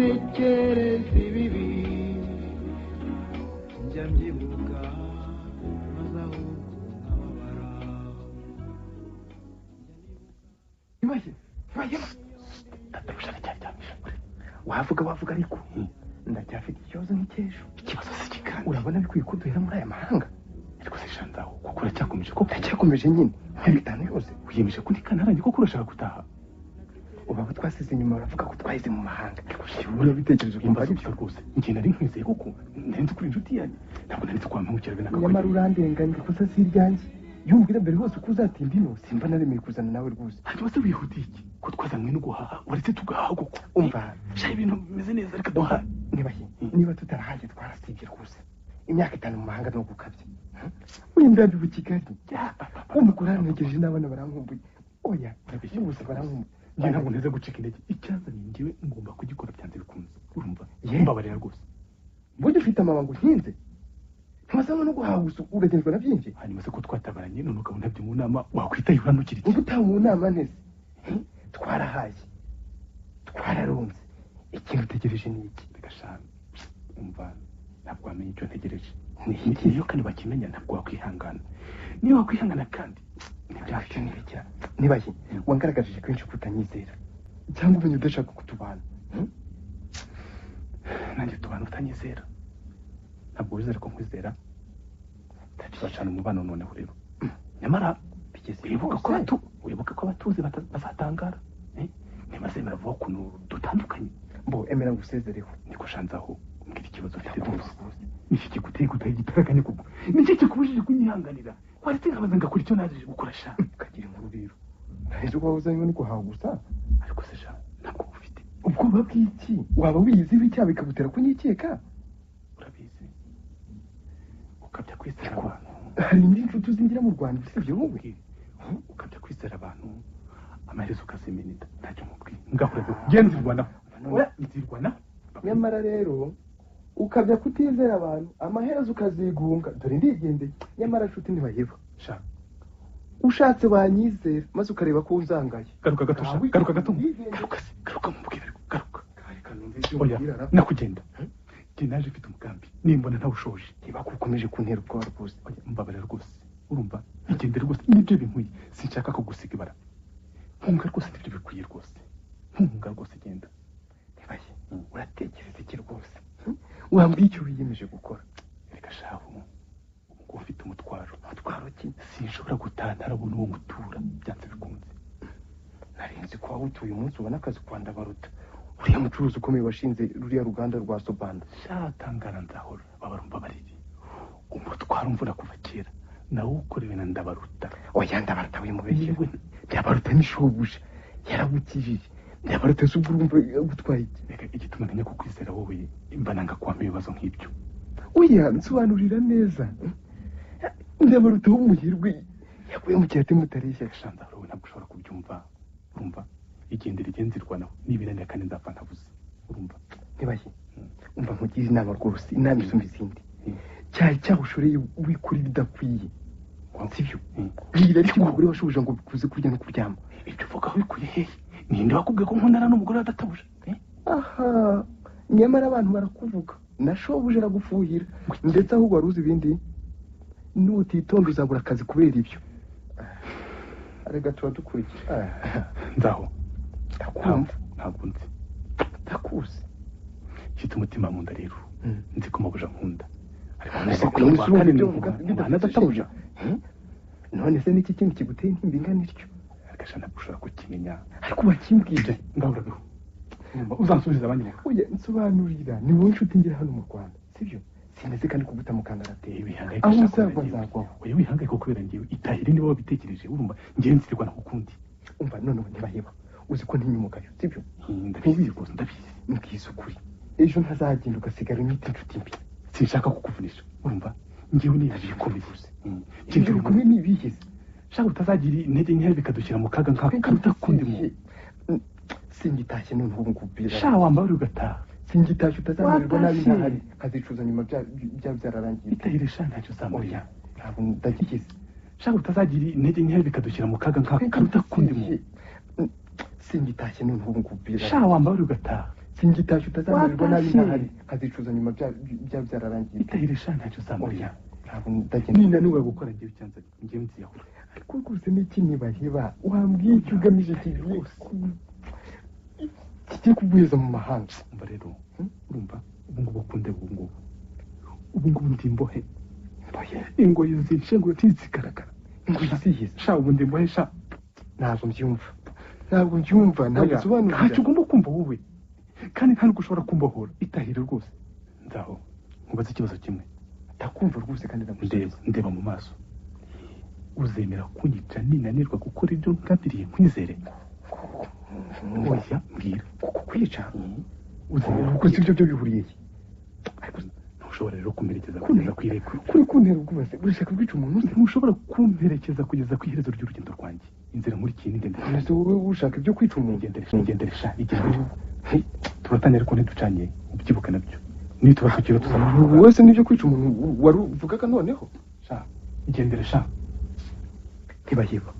ntekereza ibibi njya mbyibuka maze ahubwo nkababara. Databuja aracyajyamisha wavuga ariko ndacyafite ikibazo nk'icyejo. Ikibazo si kikandi. Urabona bikwiye ko duhera muri aya mahanga. Ariko se shanzaho kuko uracyakomeje ko ndacyakomeje nyine nk'ibitanu yose. wiyemeje kundi kanaranye kuko urashaka gutaha. Ubaba twasize inyuma baravuga ko twahize mu mahanga. Uriya bitekereje kumva ari byo rwose. Njye nari nkwizeye kuko nari kuri inshuti yanjye. Ntabwo nari kwampamukira n'akabari. Nyamara urandenganya ikosa si iryanjye. Yumvira mbere hose uko uzatinda ino simba naremeye kuzana nawe rwose. Hanyuma se wihutiye iki? Ko twazanywe no guhaha uretse tugahaha kuko. Umva sha ibintu bimeze neza reka duhaha. Niba tutarahaje twarasibye rwose. Imyaka 5 mu mahanga no gukabye. Windambi bu Kigali. Umugore anegeje n'abana barankumbuye. Oya bose barankumbuye. Njye ntabwo nteze gucika intege. Icyazanye njyewe ngomba kugikora byanze bikunze. Urumva? Mbabarira rwose. Buryo ufite amabango nkinze. Ntiwasanga no guhagusa uragendwa na byinshi. Hanyuma se ko twatabaranye none ukabona byo mu nama wakwitaye uranukira iki? Ubutaha mu nama nese. Twarahaye. Twararonze. Ikintu utegereje ni iki? Bigashana. Umva ntabwo wamenye icyo ntegereje. Niyo kandi bakimenya ntabwo wakwihangana. Niyo wakwihangana kandi ntibyafite n'ibijya. Nibaye wangaragaje kenshi kutanyizera. Cyangwa umenye udashaka kutubana. Nanjye tubana utanyizera. Ntabwo wizera ko nkwizera. Tubacana umubano noneho rero. Nyamara bigeze wibuka ko abatuzi bazatangara. Ntibazemera vuba ukuntu dutandukanye. Mbo emera gusezereho. Niko shanzaho mbwira ikibazo ufite rwose. Niki kiguteye gutaye gitarakanye kuko. Niki kikubujije kunyihanganira. Waretse nkabaza ngakora icyo naje gukora sha. Kagira inkuru rero. Nahise ko wazanywe no guhagusa. Ariko se sha ntabwo ufite. Ubwo babwiki waba wiyizi bicya bikagutera kunyikeka. Urabizi. Ukabya kwizera abantu. Hari indi nshuti uzingira mu Rwanda usibye wowe. Ukabya kwizera abantu. Amaherezo ukazimenita ntacyo mubwiye. Ngakora genzirwana. Nzirwana. Nyamara rero ukabya kutizera abantu amaherezo ukazigunga dore ndigendeye. Nyamara nshuti ntibayeba. Sha ushatse banyizera maze ukareba ko uzangaye. Garuka gato sha. Garuka gato. Garuka mubwire. Garuka. Oya nakugenda. Naje mfite umugambi nimbona ntawushoje niba kukomeje kuntera ubwoba rwose. Mbabarira rwose urumva igendere rwose nibyo binkwiye sinshaka ko gusiga ibara nkunga rwose nibyo bikwiye rwose nkunga rwose genda nibaye uratekereza iki rwose wambwiye icyo wiyemeje gukora. Reka shaho ubwo ufite umutwaro ki sinshobora gutaha ntarabona uwo mutura byanze bikunze. Narinzi ko wawutuye umunsi ubona akazi kwa Ndabaruta uriya mucuruzi ukomeye washinze ruriya ruganda rwa Sobanda. Shatangara nzahora babarumva bariri umutwaro mvura kuva kera nawe ukorewe na Ndabaruta. Oya Ndabaruta wimubeshye Ndabaruta ni shobuja yarabukijije. Ndabaruta subwo urumva gutwaye iki? Reka igituma ntanya kukwizera wowe imbananga kwama ibibazo nk'ibyo. Oya nsobanurira neza. Ndabaruta w'umuhirwe yakuye mu cyate mutareshya. Shanzaro we ntabwo ushobora kubyumva urumva igendere igenzirwanaho nibinaniye kandi nzapfa ntabuze urumva. Nibaye umva nkugira inama rwose inama isumba izindi. Cyaho ushoreye wikuri bidakwiye sibyo. Bwira ariko umugore washubuje ngo bikuze kurya no kuryama. Ibyo uvuga wikuye hehe? Ninde wakubwiye ko nkundana n'umugore wadatabuje? Aha nyamara abantu barakuvuga nashobuje aragufuhira ndetse ahubwo waruzi ibindi nutitonda uzabura akazi kubera ibyo. Arega tuba dukurikira nzaho ndakumva ntabwo nzi ndakuzi mfite umutima mu nda rero nzi ko mabuja nkunda ariko nadatabuje. None se niki kintu kiguteye ntimbingana ityo? Agashana gushaka kukimenya ariko bakimbwije ngahuraho uzansubiza abanyuma. Oya nsobanurira ni wowe nshuti ngira hano mu Rwanda sibyo. Sineze kandi kuguta mu kangarateye ibihangayika aho uzava nzagwaho. Oya wihangayika kubera ngiye itahire niba wabitekereje urumva ngiye nzirwa na kukundi. Umva none ntibaheba uzi ko ntinyumugayo sibyo. Ndabizi rwose ndabizi. Mbwiza ukuri ejo ntazagenda ugasigara imiti inshuti mbi. Sinshaka kukuvunisha urumva ngiye niyaje ikomeye gusa. Ibyo bikomeye nibiheze shaka utazagira intege nke bikadushyira mu kaga nk'akaruta kundi mu singitashye none ubu ngubira sha wambara ugataha. Singitashye utazamererwa nabi ntahari kazicuza nyuma byararangiye. Itahire sha ntacyo uzamurira ntabwo ndagikize. Shaka utazagira intege nke bikadushyira mu kaga nk'akaruta kundi mu singitashye none ubu ngubira sha wambara ugataha. singitashye utazamererwa nabi ntahari nkazicuza nyuma byararangiye itahirisha ntacyo uzamurya ntabwo ndagenda ninanirwa gukora njyewe icyanza njyewe nziyahura ariko rwose n'iki ntibaheba wambwiye icyo ugamije kigiye kuguheza mu mahanga umva rero urumva ubu ngubu ukunde ubu ngubu ndi imbohe ingoyi zinshengura ntizigaragara ingoyi zihize sha ubu ndi imbohe sha ntabwo mbyumva ntabwo bisobanura ntacyo ugomba kumva wowe kandi nta nubwo ushobora kumbohora itahire rwose ndaho nkubaza ikibazo kimwe ndakumva rwose kandi ndeba mu maso uzemera kunyica ninanirwa gukora ibyo ngambiriye nkwizere oya mbwira kuko kwica uzemera kuko ibyo byo bihuriye ntushobora rero kumperekeza kugeza ku iherezo kuri kuntera ubwubase urashaka kwica umuntu ntushobora kumperekeza kugeza ku iherezo ry'urugendo rwanjye inzira nkurikiye n'indende ese wowe ushaka ibyo kwica umuntu ngendere sha igendere turatanya ariko ntiducanye ubyibuka nabyo niyo tuba tukiri tuzamara wese n'ibyo kwica umuntu wari uvugaga noneho sha igendere sha ntibaheba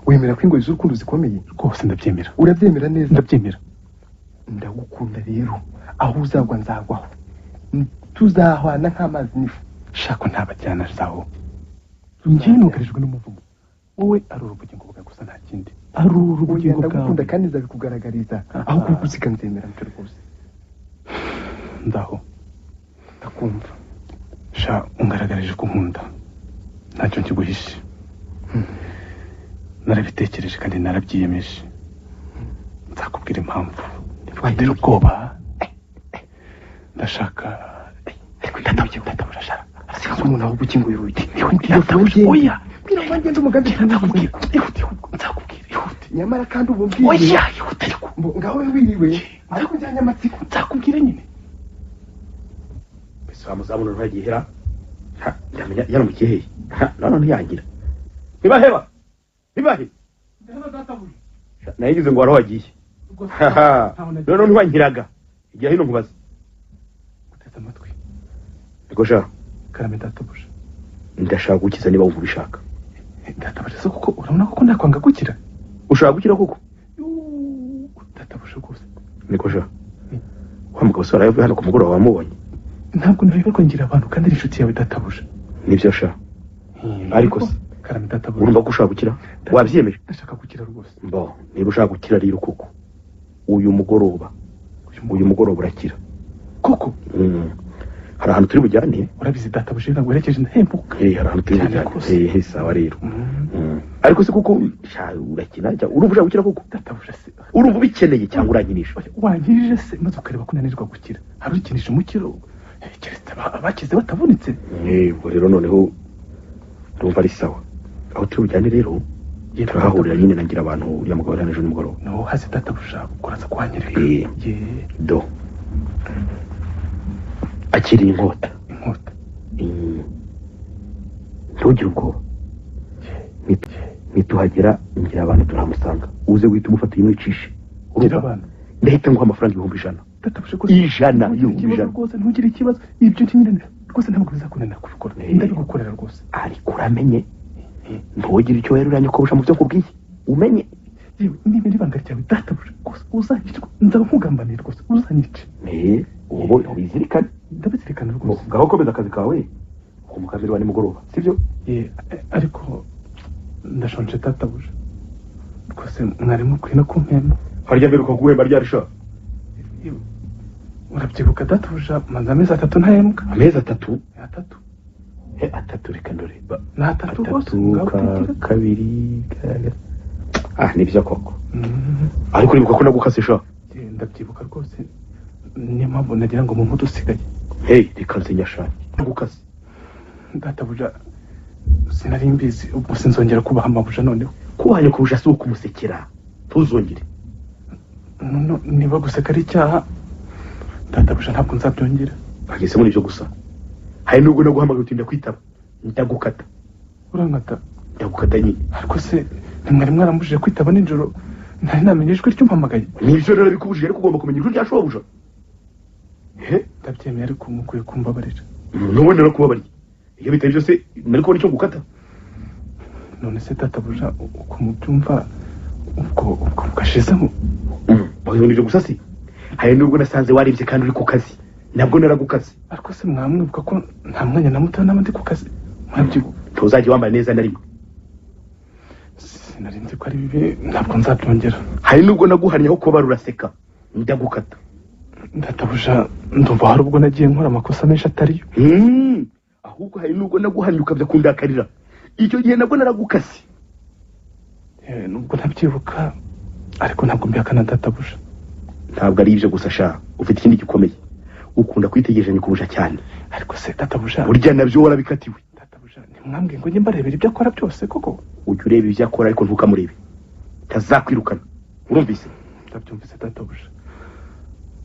wemera ko ingoyi z'urukundo zikomeye rwose ndabyemera urabyemera neza ndabyemera ndagukunda rero aho uzagwa nzagwaho tuzahwana nk'amazi n'ifu shako ntabajyana zaho njyewe nugarijwe n'umuvumo wowe ari urubugingo bwawe gusa nta kindi ari urubugingo bwawe ndagukunda kandi nzabikugaragariza aho kugusiga nzemera ncyo rwose ndaho ndakumva sha ungaragarije ko nkunda ntacyo nkiguhishe narabitekereje kandi narabyiyemeje nzakubwira impamvu ntitwatera ubwoba ndashaka ndatabura shara asigaze umuntu aho gukinguye urugi oya bwira ngo ngende umugambi nzakubwira ihute nyamara kandi ubu mbwiye oya ihute ariko ngaho wiriwe ariko njyanye amatsiko nzakubwira nyine mbese wamuzabona ntagihera yaramukiye hehe none ntiyangira ntibaheba nayigize ngo wari wagiye none ntiwankiraga igira hino nkubaza uteze amatwi niko sha karame databuja ndashaka gukiza niba wumva ubishaka databuja so kuko urabona ko nakwanga gukira ushaka gukira koko databuja rwose niko sha wa mugabo se waravuye hano ku mugoroba wamubonye ntabwo nabibera ko ngira abantu kandi ari inshuti yawe databuja nibyo sha ariko se karame databuja urumva ko ushaka gukira wabyiyemeje ndashaka gukira rwose mbo niba ushaka gukira rero koko uyu mugoroba urakira koko hari ahantu turi bujyane urabizi databuja ntabwo werekeje ndahembuka hari ahantu turi bujyane sawa rero ariko se koko urakina urumva ushaka gukira koko databuja se urumva ubikeneye cyangwa uranyinisha wanyirije se maze ukareba ko unanirwa gukira hari ukinisha umukiro keretse abakize batabonetse ubwo rero noneho urumva ari sawa aho turi bujyane rero turahahurira nyine nagira abantu uriya mugabo yari ejo nimugoroba no hasi databuja kuraza kuhanyereka do akiriye inkota ntugire ubwoba nituhagera ngira abantu turahamusanga uze guhita umufata uyimwicishe ndahita nguha amafaranga 100,000 ijana rwose ntugire ikibazo ibyo nyine rwose ntabwo bizakunanira kubikora ndabigukorera rwose ariko uramenye ntugire icyo weruranye ko busha mu byo kubwiye umenye niba ibanga ryawe databuja rwose uzanyice nzaba nkugambanira rwose uzanyice ubu ubizirikane ndabizirikana rwose ngaho komeza akazi kawe ku mukaziri wa nimugoroba sibyo ariko ndashonje databuja rwose mwarimu kwino kumpemba harya mbere ukaguhemba ryarisha urabyibuka databuja manza amezi 3 ntahembwa amezi 3 atatu reka ndoreba ni 3 rwose kabiri nibyo koko ariko uribuka ko nagukase sha ndabyibuka rwose niyo mpamvu nagira ngo mu mpudu usigaye reka nsinya sha nagukase databuja sinari mbizi ubwo sinzongera kubaha amabuja noneho kubanye kubuja si ukumusekera tuzongere niba guseka ari icyaha databuja ntabwo nzabyongera bageze muri ibyo gusa hari nubwo naguhamagaye utinda kwitaba ndagukata urankata ndagukata nyine ariko se ntimwari mwarambujije kwitaba nijoro ntari namenye ijwi ry'umpamagaye nibyo rero bikubujije ariko ugomba kumenya ijwi rya shobuja ndabyemeye ariko mukwiye kumbabarira nubone no kubabariye iyo bitari byose nari kubona icyo gukata none se databuja uko mubyumva ubwo bwashizemo bageze ibyo gusa si hari nubwo nasanze waribye kandi uri ku kazi nabwo naragukaze ariko se mwamwibuka ko nta mwanya na muto n'abandi ku kazi mwabyibuka ntuzajya wambaye neza na rimwe sinari nzi ko ari bibi ntabwo nzabyongera hari nubwo naguhannye aho kuba uraseka ndagukata databuja ndumva hari ubwo nagiye nkora amakosa menshi atariyo ahubwo hari nubwo naguhannye ukabya kundakarira icyo gihe nabwo naragukase nubwo ntabyibuka ariko ntabwo mbihakana databuja ntabwo ari ibyo gusa sha ufite ikindi gikomeye ukunda kwitegerezanya kurusha cyane ariko se databuja burya nabyo warabikatiwe databuja ntimwambwiye ngo njye mbarebera ibyo akora byose koko ujya ureba ibyo akora ariko ntukamurebe tazakwirukana urumvise ndabyumvise databuja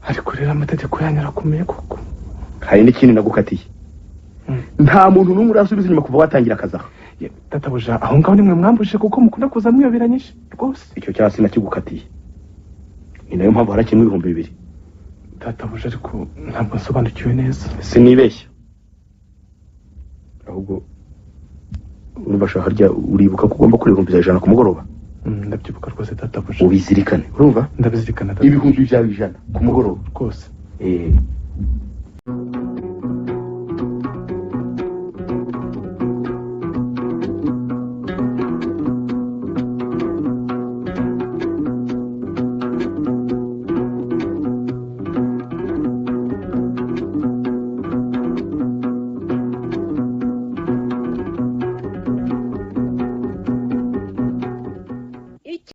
ariko rero amategeko yanyu arakomeye koko hari n'ikindi nagukatiye nta muntu n'umwe urasubiza inyuma kuva watangira akazi aha databuja aho ngaho nimwe mwambuje kuko mukunda kuza mwiyoberanyije rwose icyo cyasi nakigukatiye ni nayo mpamvu harakimwe 2,000 databuja ariko ntabwo nsobanukiwe neza sinibeshya ahubwo urumva shaka harya uribuka ko ugomba kureba 100 ku mugoroba ndabyibuka rwose databuja ubizirikane urumva ndabizirikana databuja ibihumbi byawe 100 ku mugoroba rwose